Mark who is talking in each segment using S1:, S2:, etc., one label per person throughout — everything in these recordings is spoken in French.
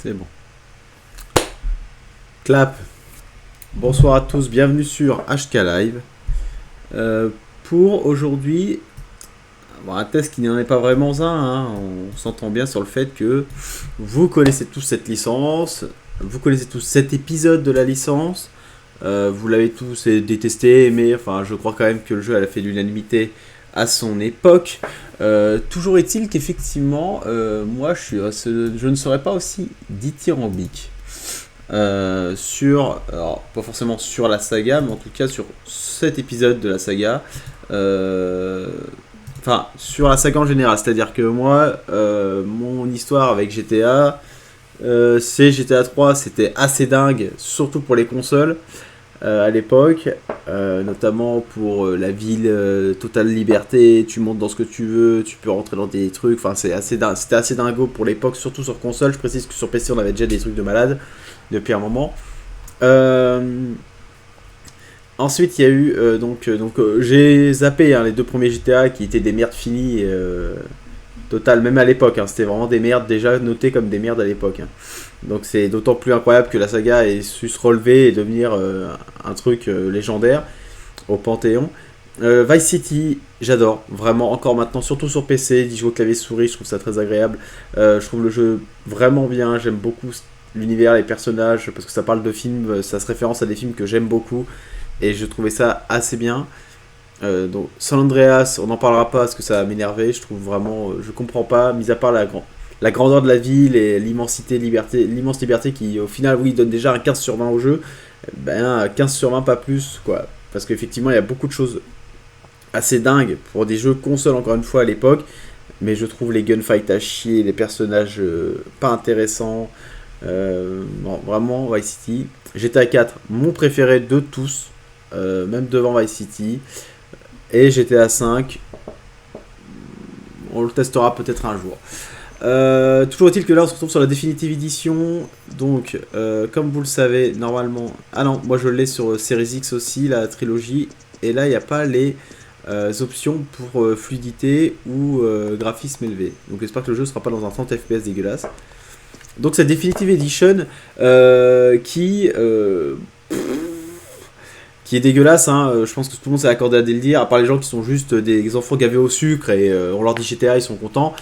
S1: C'est bon. Clap. Bonsoir à tous, bienvenue sur HK Live. Pour aujourd'hui, un test qui n'en est pas vraiment un, hein. On s'entend bien sur le fait que vous connaissez tous cette licence, vous connaissez tous cet épisode de la licence, vous l'avez tous détesté, aimé, enfin je crois quand même que le jeu a fait l'unanimité à son époque. Toujours est-il qu'effectivement, moi je ne serais pas aussi dithyrambique alors pas forcément sur la saga, mais en tout cas sur cet épisode de la saga. Enfin, sur la saga en général, c'est-à-dire que moi, mon histoire avec GTA, c'est GTA 3, c'était assez dingue, surtout pour les consoles. À l'époque, notamment pour la ville, totale liberté, tu montes dans ce que tu veux, tu peux rentrer dans des trucs, enfin c'était assez dingo pour l'époque, surtout sur console. Je précise que sur PC on avait déjà des trucs de malade depuis un moment. Ensuite il y a eu, j'ai zappé les deux premiers GTA qui étaient des merdes finies, total, même à l'époque, hein, c'était vraiment des merdes déjà notées comme des merdes à l'époque. Hein. Donc c'est d'autant plus incroyable que la saga ait su se relever et devenir un truc légendaire au Panthéon. Vice City, j'adore, vraiment, encore maintenant, surtout sur PC, d'y jouer au clavier souris, je trouve ça très agréable. Je trouve le jeu vraiment bien, j'aime beaucoup l'univers, les personnages, parce que ça parle de films, ça se référence à des films que j'aime beaucoup, et je trouvais ça assez bien. Donc San Andreas, on n'en parlera pas parce que ça va m'énerver, je trouve vraiment, je comprends pas, mis à part la grandeur de la ville et l'immense liberté qui au final oui donne déjà un 15 sur 20 au jeu, ben 15 sur 20 pas plus quoi, parce qu'effectivement il y a beaucoup de choses assez dingues pour des jeux console encore une fois à l'époque, mais je trouve les gunfights à chier, les personnages pas intéressants, bon, vraiment Vice City. GTA 4, mon préféré de tous, même devant Vice City. Et GTA 5, on le testera peut-être un jour. Toujours est-il que là on se retrouve sur la Definitive Edition. Donc, comme vous le savez, normalement. Ah non, moi je l'ai sur Series X aussi, la trilogie. Et là, il n'y a pas les options pour fluidité ou graphisme élevé. Donc, j'espère que le jeu ne sera pas dans un 30 FPS dégueulasse. Donc, cette Definitive Edition qui est dégueulasse, hein. Je pense que tout le monde s'est accordé à le dire, à part les gens qui sont juste des enfants gavés au sucre et on leur dit GTA, ils sont contents.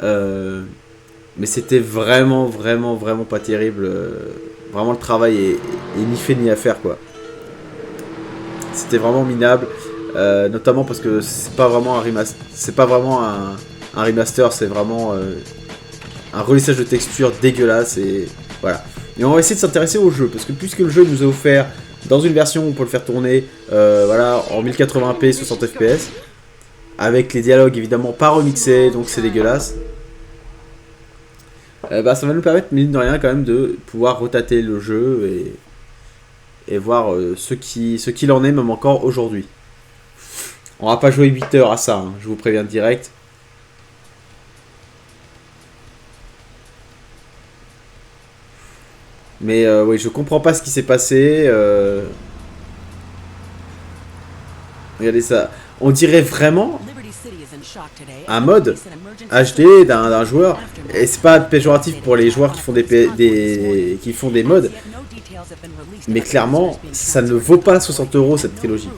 S1: Mais c'était vraiment pas terrible. Vraiment, le travail est ni fait ni à faire, quoi. C'était vraiment minable, notamment parce que c'est pas vraiment un remaster, c'est vraiment un relissage de texture dégueulasse et voilà. Et on va essayer de s'intéresser au jeu parce que puisque le jeu nous a offert dans une version où on peut le faire tourner en 1080p 60 fps avec les dialogues évidemment pas remixés, donc c'est dégueulasse. Ça va nous permettre mine de rien quand même de pouvoir retater le jeu et voir ce qu'il en est même encore aujourd'hui. On va pas jouer 8 heures à ça, hein, je vous préviens direct. Mais oui, je comprends pas ce qui s'est passé. Regardez ça. On dirait vraiment un mode HD d'un joueur. Et c'est pas péjoratif pour les joueurs qui font qui font des mods. Mais clairement, ça ne vaut pas 60 € cette trilogie.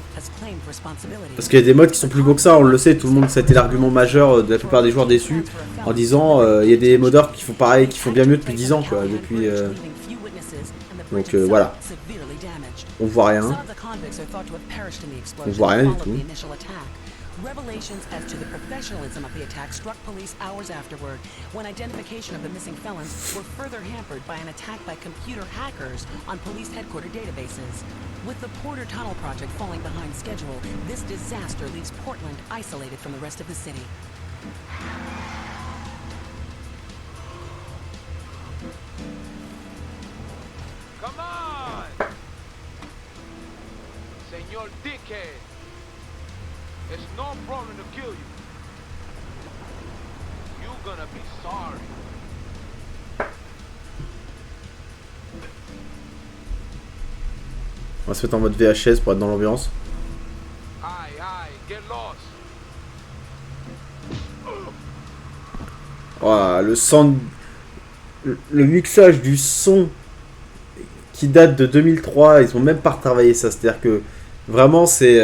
S1: Parce qu'il y a des mods qui sont plus beaux que ça, on le sait, tout le monde, ça a été l'argument majeur de la plupart des joueurs déçus. En disant, il y a des modeurs qui font pareil, qui font bien mieux depuis 10 ans, quoi. Donc voilà. On voit rien. On voit rien du tout.
S2: Revelations as to the professionalism of the attack struck police hours afterward, when identification of the missing felons were further hampered by an attack by computer hackers on police headquarter databases. With the Porter Tunnel project falling behind schedule, this disaster leaves Portland isolated from the rest of the city.
S3: Come on! Señor Dickhead! It's no problem to kill you. You're gonna be sorry.
S1: On va se mettre en mode VHS pour être dans l'ambiance.
S3: Aye, aye, get lost.
S1: Oh, le sang le mixage du son qui date de 2003, ils ont même pas retravaillé ça. C'est-à-dire que vraiment, c'est.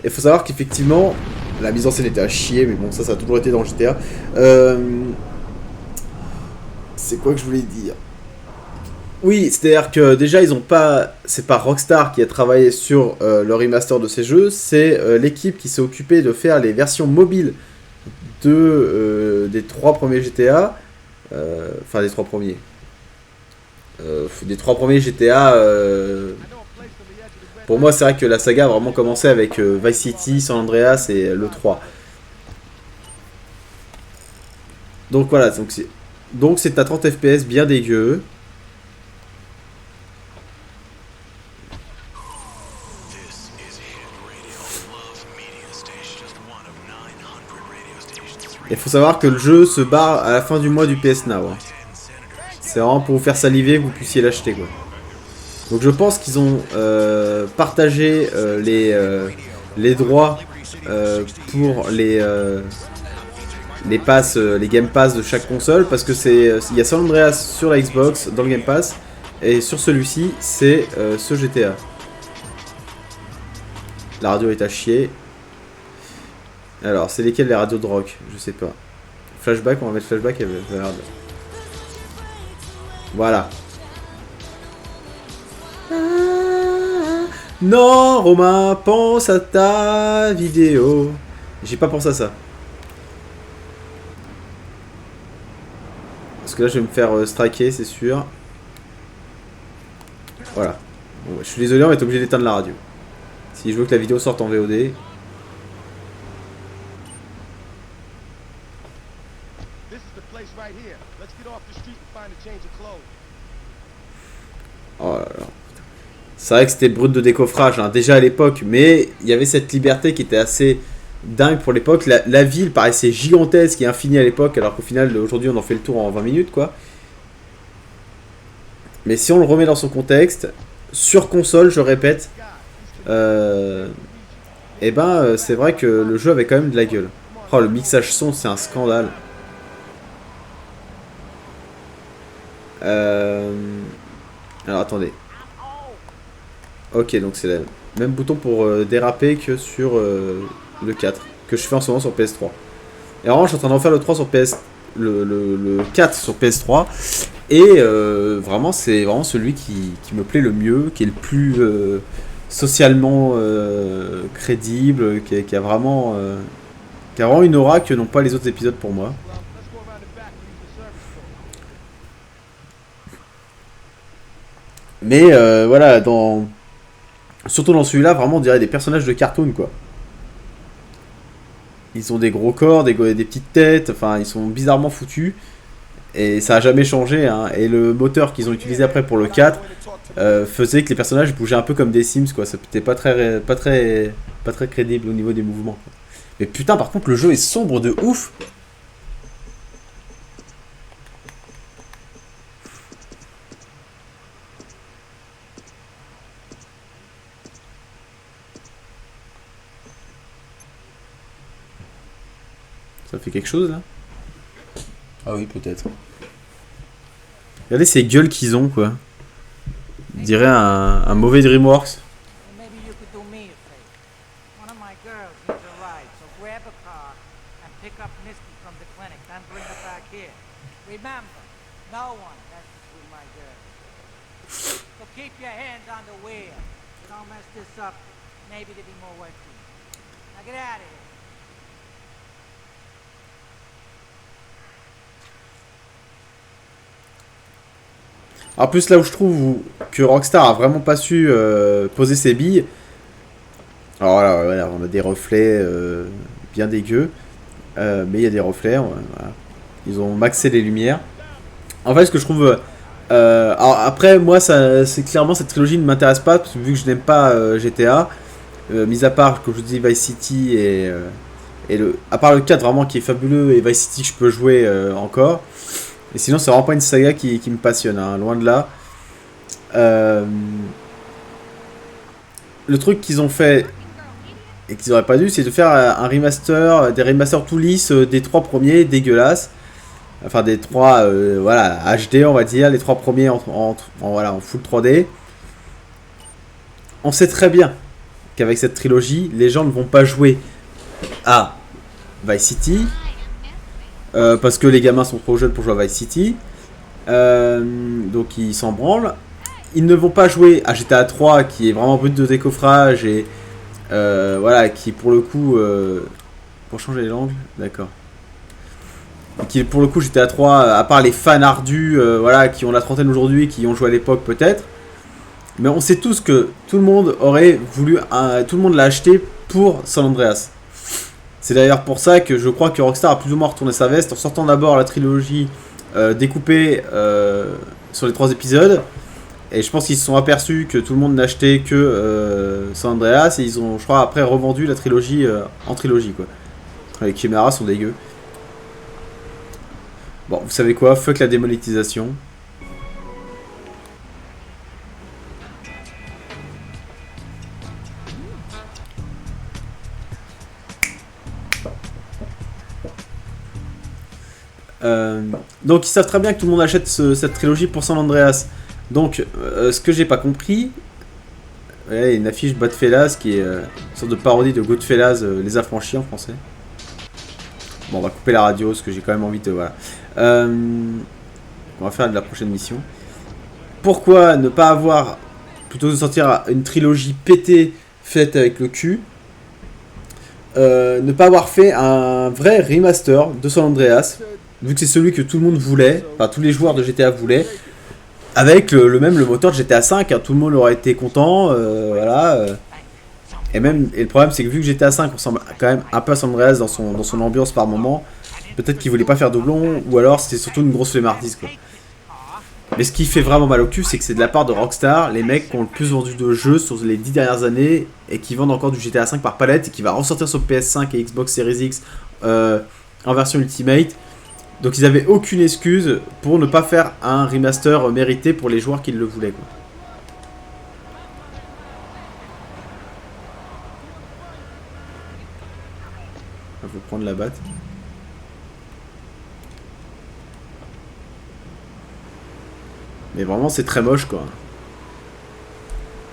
S1: Il faut savoir qu'effectivement, la mise en scène était à chier, mais bon, ça a toujours été dans GTA. C'est quoi que je voulais dire? Oui, c'est-à-dire que déjà, ils ont pas. C'est pas Rockstar qui a travaillé sur le remaster de ces jeux, c'est l'équipe qui s'est occupée de faire les versions mobiles des 3 premiers GTA. Enfin, des 3 premiers. Des 3 premiers GTA. Pour moi, c'est vrai que la saga a vraiment commencé avec Vice City, San Andreas et le 3. Donc voilà, donc c'est à 30 FPS bien dégueu. Il faut savoir que le jeu se barre à la fin du mois du PS Now. Hein. C'est vraiment pour vous faire saliver que vous puissiez l'acheter, quoi. Donc je pense qu'ils ont partagé les droits pour les passes, les Game Pass de chaque console, parce que il y a San Andreas sur la Xbox dans le Game Pass et sur celui-ci c'est ce GTA. La radio est à chier. Alors c'est lesquelles les radios de rock? Je sais pas. Flashback, on va mettre flashback et regarde. Voilà. Non, Romain, pense à ta vidéo. J'ai pas pensé à ça. Parce que là, je vais me faire striker, c'est sûr. Voilà. Bon, je suis désolé, on va être obligé d'éteindre la radio. Si je veux que la vidéo sorte en VOD. Oh là là. C'est vrai que c'était brut de décoffrage, hein, déjà à l'époque, mais il y avait cette liberté qui était assez dingue pour l'époque. La ville paraissait gigantesque et infinie à l'époque, alors qu'au final, aujourd'hui, on en fait le tour en 20 minutes, quoi. Mais si on le remet dans son contexte, sur console, je répète, c'est vrai que le jeu avait quand même de la gueule. Oh, le mixage son, c'est un scandale. Alors, attendez. Ok, donc c'est le même bouton pour déraper que sur le 4, que je fais en ce moment sur PS3. Et vraiment, je suis en train d'en faire le 3 sur le 4 sur PS3. Et vraiment, c'est vraiment celui qui me plaît le mieux, qui est le plus socialement crédible, qui a vraiment une aura que n'ont pas les autres épisodes pour moi. Mais voilà, surtout dans celui-là, vraiment, on dirait des personnages de cartoon, quoi. Ils ont des gros corps, des petites têtes, enfin, ils sont bizarrement foutus. Et ça a jamais changé, hein. Et le moteur qu'ils ont utilisé après pour le 4 faisait que les personnages bougeaient un peu comme des Sims, quoi. C'était pas très crédible au niveau des mouvements. Mais putain, par contre, le jeu est sombre de ouf. Ça fait quelque chose là? Ah oui, peut-être. Regardez ces gueules qu'ils ont, quoi. On dirait un mauvais DreamWorks. En plus, là où je trouve que Rockstar a vraiment pas su poser ses billes. Alors là, voilà, on a des reflets bien dégueux. Mais il y a des reflets. Voilà. Ils ont maxé les lumières. En fait, ce que je trouve... alors après, moi, c'est clairement, cette trilogie ne m'intéresse pas. Parce que vu que je n'aime pas GTA. Mis à part, comme je vous dis, Vice City et à part le 4 vraiment qui est fabuleux. Et Vice City que je peux jouer encore. Et sinon, c'est vraiment pas une saga qui me passionne, hein, loin de là. Le truc qu'ils ont fait et qu'ils auraient pas dû, c'est de faire un remaster, des remasters tout lisses des 3 premiers, dégueulasses. enfin des 3 voilà, HD on va dire, les 3 premiers voilà, en full 3D. On sait très bien qu'avec cette trilogie, les gens ne vont pas jouer à Vice City, parce que les gamins sont trop jeunes pour jouer à Vice City, donc ils s'en branlent. Ils ne vont pas jouer à GTA 3 qui est vraiment brut de décoffrage et voilà, qui pour le coup pour changer l'angle, d'accord, qui pour le coup GTA 3, à part les fans ardus voilà, qui ont la trentaine aujourd'hui, qui ont joué à l'époque peut-être, mais on sait tous que tout le monde aurait voulu, tout le monde l'a acheté pour San Andreas. C'est d'ailleurs pour ça que je crois que Rockstar a plus ou moins retourné sa veste en sortant d'abord la trilogie découpée sur les 3 épisodes. Et je pense qu'ils se sont aperçus que tout le monde n'achetait que San Andreas. Et ils ont, je crois, après revendu la trilogie en trilogie, quoi. Les Chimera sont dégueux. Bon, vous savez quoi? Fuck la démonétisation. Donc ils savent très bien que tout le monde achète cette trilogie pour San Andreas. Donc ce que j'ai pas compris, ouais, une affiche Godfellas qui est une sorte de parodie de Goodfellas, les affranchis en français. Bon, on va couper la radio parce que j'ai quand même envie de... Voilà. On va faire de la prochaine mission. Pourquoi ne pas avoir, plutôt que de sortir une trilogie pétée faite avec le cul, ne pas avoir fait un vrai remaster de San Andreas, vu que c'est celui que tout le monde voulait, enfin tous les joueurs de GTA voulaient, avec le moteur de GTA 5, hein, tout le monde aurait été content, voilà. Et le problème c'est que vu que GTA 5 ressemble quand même un peu à San Andreas dans son ambiance par moment, peut-être qu'ils voulaient pas faire doublon, ou alors c'était surtout une grosse flemmardise, quoi. Mais ce qui fait vraiment mal au cul, c'est que c'est de la part de Rockstar, les mecs qui ont le plus vendu de jeux sur les 10 dernières années, et qui vendent encore du GTA 5 par palette, et qui va ressortir sur PS5 et Xbox Series X en version Ultimate. Donc ils avaient aucune excuse pour ne pas faire un remaster mérité pour les joueurs qui le voulaient, quoi. Il faut prendre la batte. Mais vraiment c'est très moche, quoi.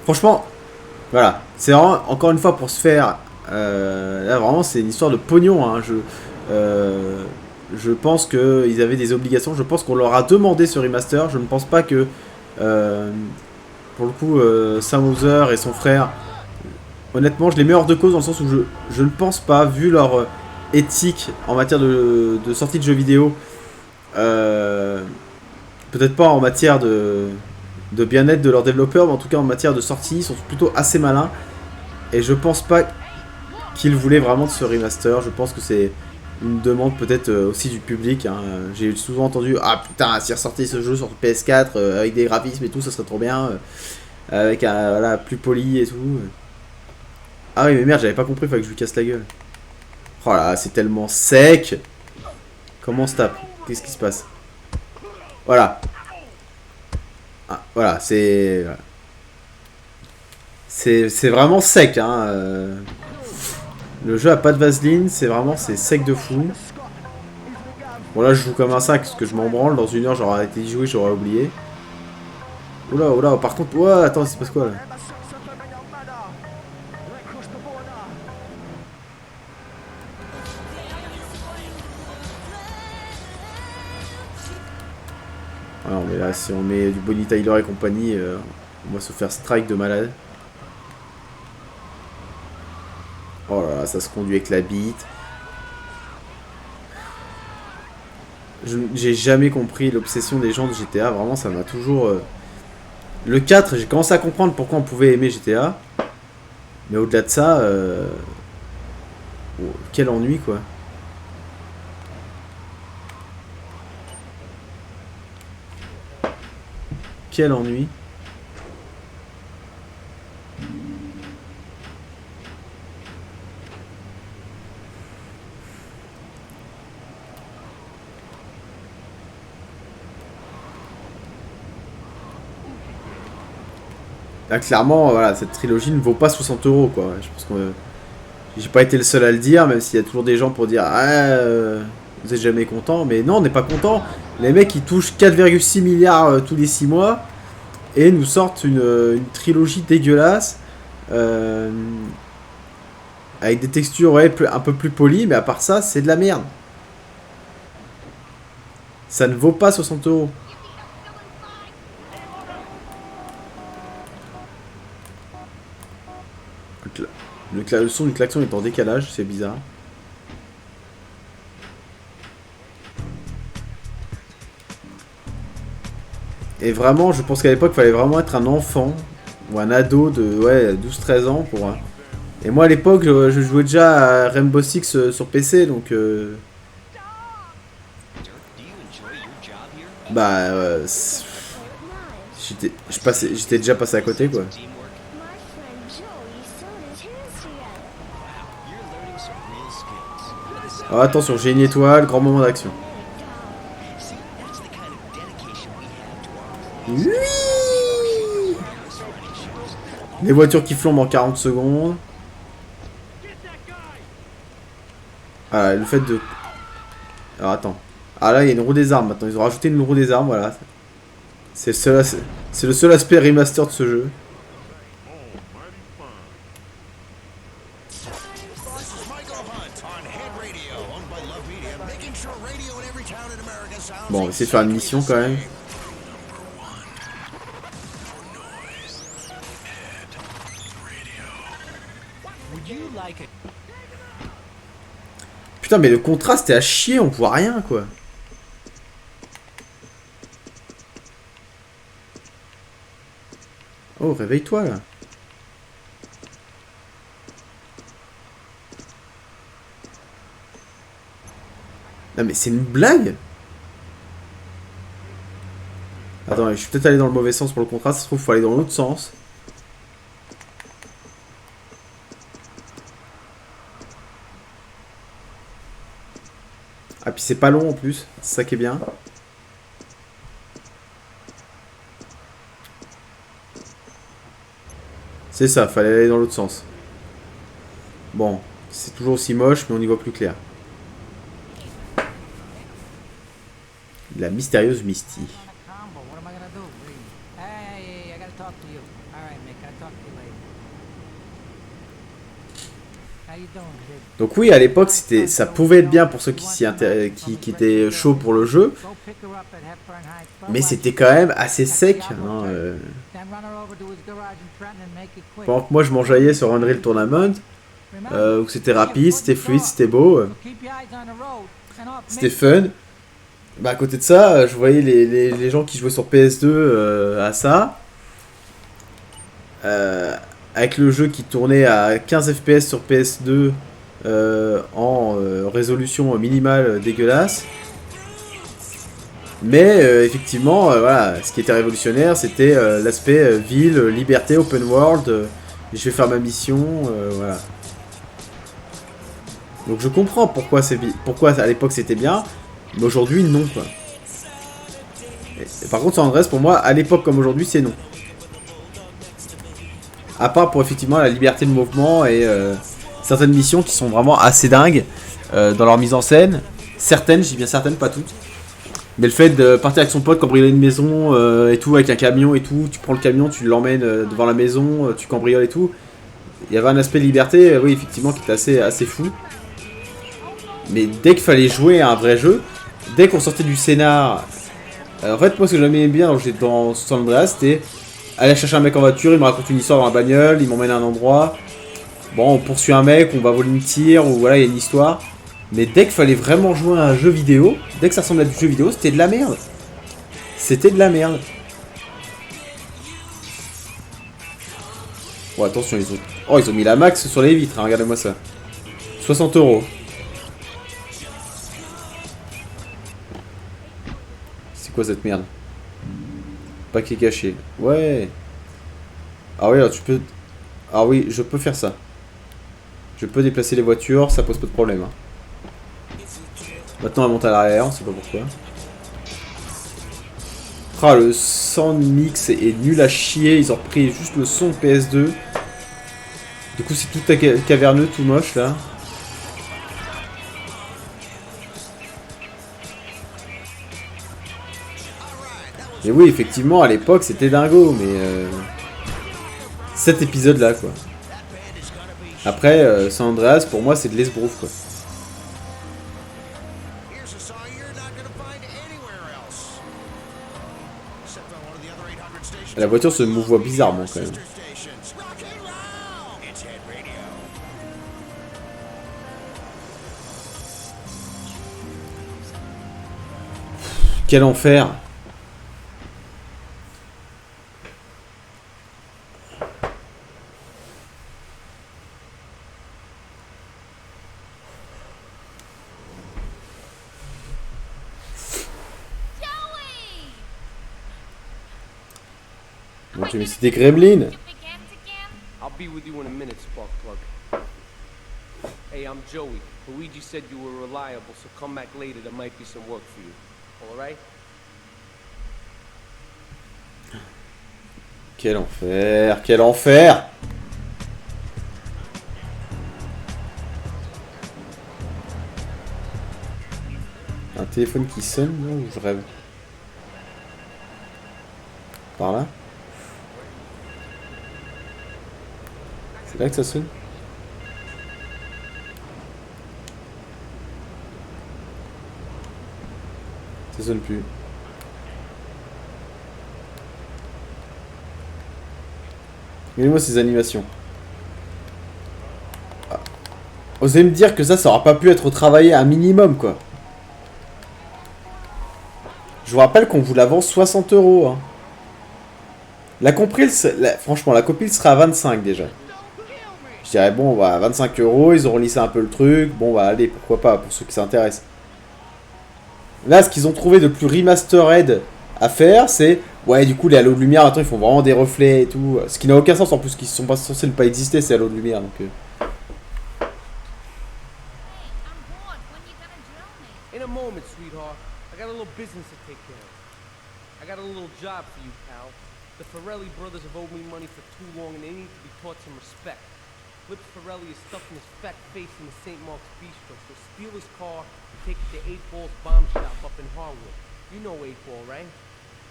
S1: Franchement, voilà. C'est vraiment, encore une fois, pour se faire... là vraiment c'est une histoire de pognon, hein. Je pense qu'ils avaient des obligations. Je pense qu'on leur a demandé ce remaster. Je ne pense pas que, pour le coup, Sam Houser et son frère, honnêtement, je les mets hors de cause dans le sens où je ne pense pas, vu leur éthique en matière de sortie de jeux vidéo, peut-être pas en matière de bien-être de leurs développeurs, mais en tout cas en matière de sortie, ils sont plutôt assez malins. Et je pense pas qu'ils voulaient vraiment de ce remaster. Je pense que c'est une demande peut-être aussi du public, hein. J'ai souvent entendu « Ah putain, si ressortait ce jeu sur PS4 avec des graphismes et tout, ça serait trop bien, avec un voilà, plus poli et tout. » Ah oui mais merde, j'avais pas compris, il fallait que je lui casse la gueule. Oh là, c'est tellement sec. Comment on se tape? Qu'est-ce qui se passe? Voilà. Ah, voilà, c'est vraiment sec, hein. Le jeu a pas de vaseline, c'est sec de fou. Bon là je joue comme un sac parce que je m'en branle, dans une heure j'aurais arrêté d'y jouer, j'aurais oublié. Oula, oula, par contre, ouais, attends, il se passe quoi là? Ah non mais là si on met du Bonnie Tyler et compagnie, on va se faire strike de malade. Oh là là, ça se conduit avec la bite. J'ai jamais compris l'obsession des gens de GTA, vraiment ça m'a toujours... Le 4, j'ai commencé à comprendre pourquoi on pouvait aimer GTA. Mais au-delà de ça, oh, quel ennui, quoi. Quel ennui. Là, clairement, voilà, cette trilogie ne vaut pas 60 €, quoi. Je pense que j'ai pas été le seul à le dire, même s'il y a toujours des gens pour dire ah, vous êtes jamais content. Mais non, on n'est pas content. Les mecs, ils touchent 4,6 milliards tous les 6 mois et nous sortent une trilogie dégueulasse avec des textures ouais, un peu plus polies, mais à part ça, c'est de la merde. Ça ne vaut pas 60 euros. Le son du klaxon est en décalage, c'est bizarre. Et vraiment, je pense qu'à l'époque, il fallait vraiment être un enfant ou un ado de ouais, 12-13 ans pour... Et moi, à l'époque, je jouais déjà à Rainbow Six sur PC, donc... Bah... j'étais déjà passé à côté, quoi. Alors, attention, j'ai une étoile, grand moment d'action. Oui. Les voitures qui flambent en 40 secondes. Ah, le fait de... Alors, attends. Ah, là, il y a une roue des armes, maintenant. Ils ont rajouté une roue des armes, voilà. C'est le seul aspect remaster de ce jeu. Bon, on va essayer de faire une mission quand même. Putain, mais le contraste est à chier, on voit rien quoi. Oh, réveille-toi là. Non mais c'est une blague. Attends, je suis peut-être allé dans le mauvais sens pour le contraste, ça se trouve faut aller dans l'autre sens. Ah puis c'est pas long en plus, c'est ça qui est bien. C'est ça, fallait aller dans l'autre sens. Bon, c'est toujours aussi moche mais on y voit plus clair. La mystérieuse Misty. Donc oui, à l'époque, ça pouvait être bien pour ceux qui étaient chauds pour le jeu, mais c'était quand même assez sec. Hein, Pendant que moi je m'enjaillais sur Unreal Tournament, où c'était rapide, c'était fluide, c'était beau, c'était fun. Bah à côté de ça, je voyais les gens qui jouaient sur PS2 à ça. Avec le jeu qui tournait à 15 FPS sur PS2 en résolution minimale dégueulasse. Mais effectivement, voilà, ce qui était révolutionnaire, c'était l'aspect ville, liberté, open world. Je vais faire ma mission, voilà. Donc je comprends pourquoi à l'époque c'était bien, mais aujourd'hui non quoi. Et par contre, San Andreas pour moi, à l'époque comme aujourd'hui, c'est non. À part pour effectivement la liberté de mouvement et certaines missions qui sont vraiment assez dingues dans leur mise en scène. Certaines, je dis bien certaines, pas toutes. Mais le fait de partir avec son pote, cambrioler une maison et tout, avec un camion et tout, tu prends le camion, tu l'emmènes devant la maison, tu cambrioles et tout. Il y avait un aspect de liberté, oui, effectivement, qui était assez fou. Mais dès qu'il fallait jouer à un vrai jeu, dès qu'on sortait du scénar... en fait, moi, ce que j'aimais bien dans San Andreas, c'était... aller chercher un mec en voiture, il me raconte une histoire dans la bagnole, il m'emmène à un endroit. Bon, on poursuit un mec, on va voler une tire, ou voilà, il y a une histoire. Mais dès qu'il fallait vraiment jouer à un jeu vidéo, dès que ça ressemblait à du jeu vidéo, c'était de la merde. C'était de la merde. Bon, attention, ils ont mis la max sur les vitres, hein, regardez-moi ça. 60 €. C'est quoi cette merde? Paquet caché. Ouais. Ah oui, alors tu peux... Ah oui, je peux faire ça. Je peux déplacer les voitures, ça pose pas de problème. Hein. Maintenant, elle monte à l'arrière, on sait pas pourquoi. Ah, le sound mix est nul à chier. Ils ont repris juste le son PS2. Du coup, c'est tout caverneux, tout moche, là. Et oui, effectivement, à l'époque, c'était dingo, mais... cet épisode-là, quoi. Après, San Andreas, pour moi, c'est de l'esbrouf, quoi. La voiture se mouvoie bizarrement, quand même. Quel enfer! Ok, mais c'était Gremlin!
S3: I'll be with you in a minute, Sparkplug. Hey, I'm Joey. Luigi said you were reliable, so come back later. There might be some work for you. All right?
S1: Quel enfer! Quel enfer! Un téléphone qui sonne, là, ou je rêve? Par là? C'est là que ça sonne? Ça sonne plus. Regardez-moi ces animations. Ah. Osez me dire que ça aura pas pu être travaillé un minimum, quoi. Je vous rappelle qu'on vous la vend 60 €. Hein. Franchement, la copie sera à 25 déjà. Je dirais, bon, bah, 25 €, ils auront lissé un peu le truc. Bon, bah, allez, pourquoi pas, pour ceux qui s'intéressent. Là, ce qu'ils ont trouvé de plus remastered à faire, c'est... Ouais, du coup, les halos de lumière, attends, ils font vraiment des reflets et tout. Ce qui n'a aucun sens, en plus, qu'ils sont pas censés ne pas exister, ces halos de lumière, donc...
S3: In a moment, sweetheart. I got a little business to take care of. I got a little job for you, pal. The Ferrelli brothers have owed me money for too long, and they need to be taught some respect. Lips Ferrelli is stuffing his fat face in the St. Mark's Bistro, so steal his car and take it to 8 Ball's bomb shop up in Harwood. You know 8 Ball, right?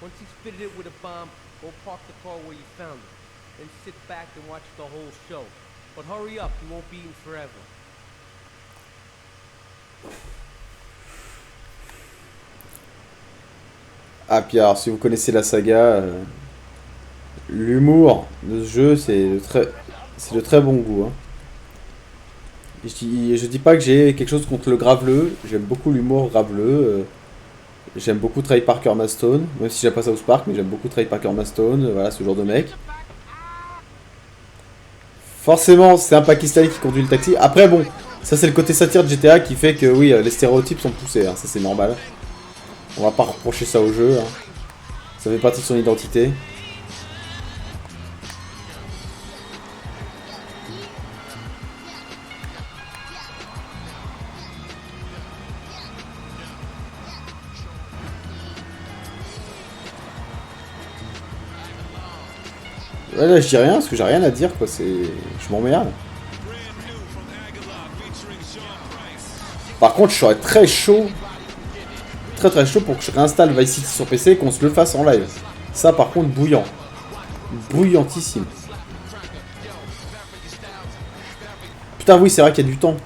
S3: Once he's fitted it with a bomb, go park the car where you found it. Then sit back and watch the whole show. But hurry up, you won't be eating forever.
S1: Ah, puis alors, si vous connaissez la saga, l'humour de ce jeu, c'est de très bon goût. Hein. Je dis pas que j'ai quelque chose contre le graveleux, j'aime beaucoup l'humour graveleux. J'aime beaucoup Trey Parker Mastone, même si j'aime pas South Park, mais j'aime beaucoup Trey Parker Mastone, voilà, ce genre de mec. Forcément, c'est un Pakistanais qui conduit le taxi. Après, bon, ça c'est le côté satire de GTA qui fait que, oui, les stéréotypes sont poussés, hein, ça c'est normal. On va pas reprocher ça au jeu, hein. Ça fait partie de son identité. Ouais, là je dis rien parce que j'ai rien à dire, quoi, c'est... Je m'emmerde. Par contre, je serais très chaud. Très chaud pour que je réinstalle Vice City sur PC et qu'on se le fasse en live. Ça, par contre, bouillant. Bouillantissime. Putain, oui, c'est vrai qu'il y a du temps.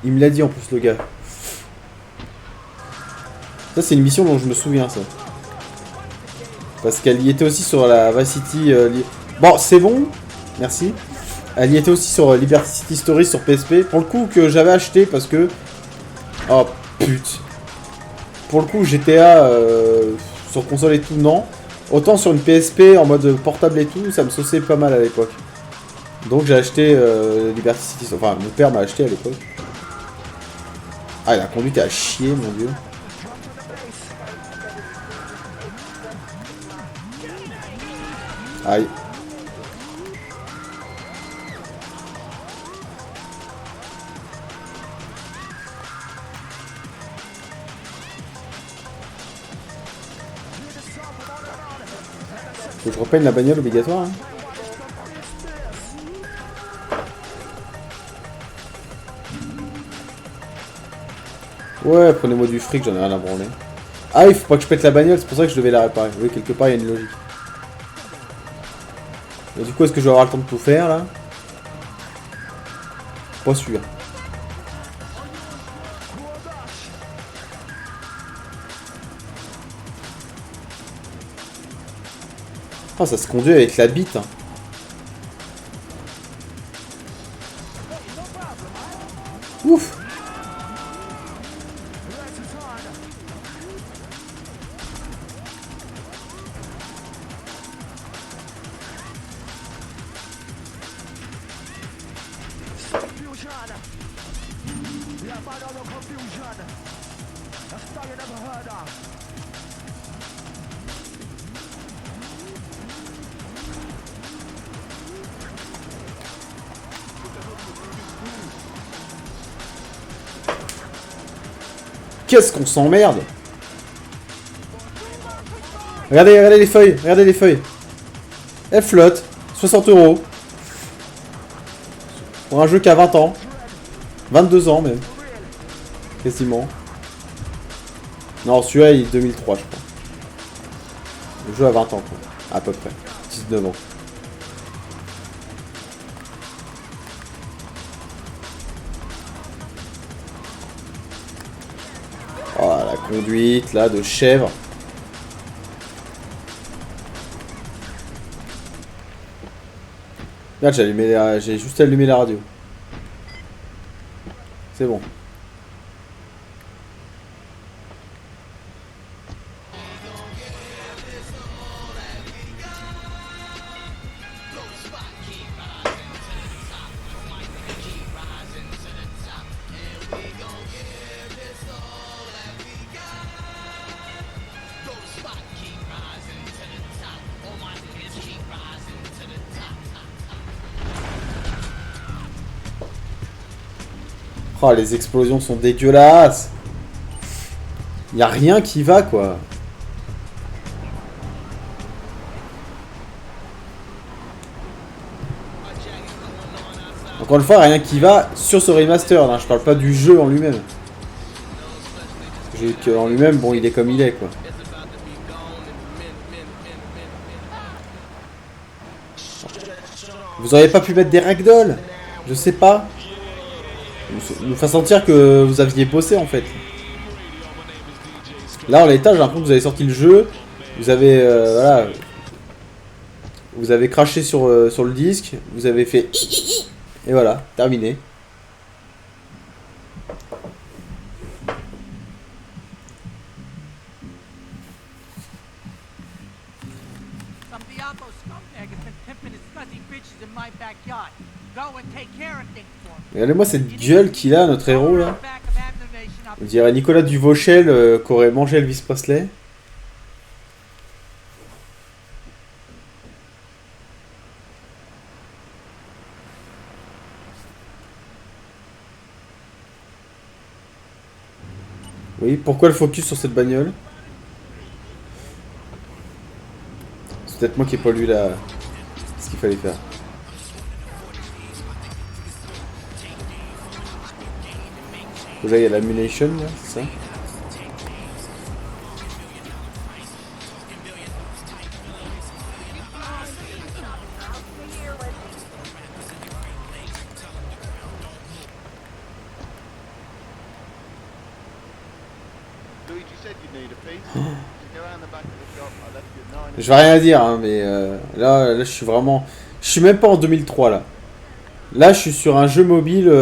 S1: Il me l'a dit en plus, le gars. Ça, c'est une mission dont je me souviens, ça. Parce qu'elle y était aussi sur la Vice City... Bon, c'est bon. Merci. Elle y était aussi sur Liberty City Stories sur PSP. Pour le coup, que j'avais acheté parce que... Oh, pute. Pour le coup, GTA sur console et tout, non. Autant sur une PSP en mode portable et tout, ça me sauçait pas mal à l'époque. Donc j'ai acheté Liberty City... Enfin, mon père m'a acheté à l'époque. Ah, la conduite est à chier, mon dieu. Aïe. Faut que je repeigne la bagnole obligatoire, hein. Ouais, prenez-moi du fric, j'en ai rien à branler. Ah, il faut pas que je pète la bagnole, c'est pour ça que je devais la réparer. Oui, quelque part, il y a une logique. Et du coup, est-ce que je vais avoir le temps de tout faire, là? Pas sûr. Oh, ça se conduit avec la bite, hein. Ouf. Qu'est-ce qu'on s'emmerde! Regardez, regardez les feuilles, regardez les feuilles. Elles flottent. 60 €. Pour un jeu qui a 20 ans. 22 ans même. Quasiment. Non, celui-là il est 2003 je crois. Le jeu a 20 ans quoi. À peu près. 19 ans. Oh la conduite là de chèvre. Là j'ai juste allumé la radio. C'est bon. Oh, les explosions sont dégueulasses. Y a rien qui va quoi. Encore une fois, rien qui va sur ce remaster. Hein. Je parle pas du jeu en lui-même. J'ai que en lui-même, bon, il est comme il est quoi. Vous auriez pas pu mettre des ragdolls? Je sais pas. Nous faire sentir que vous aviez bossé en fait. Là en l'état j'ai l'impression que vous avez sorti le jeu. Vous avez voilà. Vous avez craché sur le disque. Vous avez fait et voilà, terminé. Regardez-moi cette gueule qu'il a, notre héros là. On dirait Nicolas Duvauchel qui aurait mangé Elvis Presley. Oui, pourquoi le focus sur cette bagnole? C'est peut-être moi qui ai pas lu la... ce qu'il fallait faire. Là, il y a la munition, là, c'est ça? Je vais rien dire, hein, mais là, je suis vraiment... Je suis même pas en 2003, là. Là, je suis sur un jeu mobile...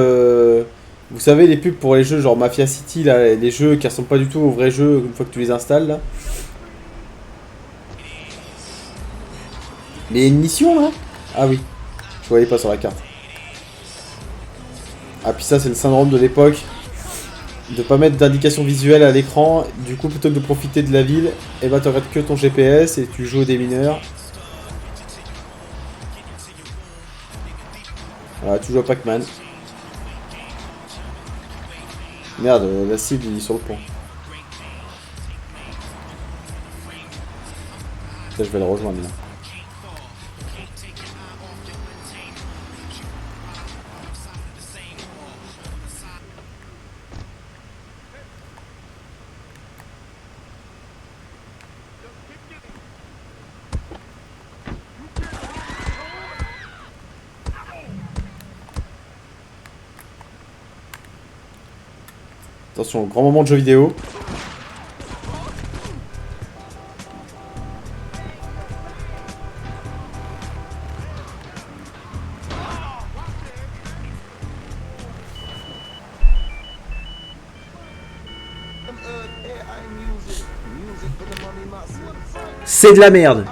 S1: Vous savez, les pubs pour les jeux genre Mafia City, là, les jeux qui ressemblent pas du tout aux vrais jeux une fois que tu les installes, là. Mais il y a une mission, là? Ah oui. Je voyais pas sur la carte. Ah, puis ça, c'est le syndrome de l'époque. De pas mettre d'indication visuelle à l'écran. Du coup, plutôt que de profiter de la ville, et bah, t'arrêtes que ton GPS et tu joues aux démineurs. Voilà, tu joues à Pac-Man. Merde, la cible il est sur le pont. Ça, je vais le rejoindre là. Attention, grand moment de jeu vidéo. C'est de la merde.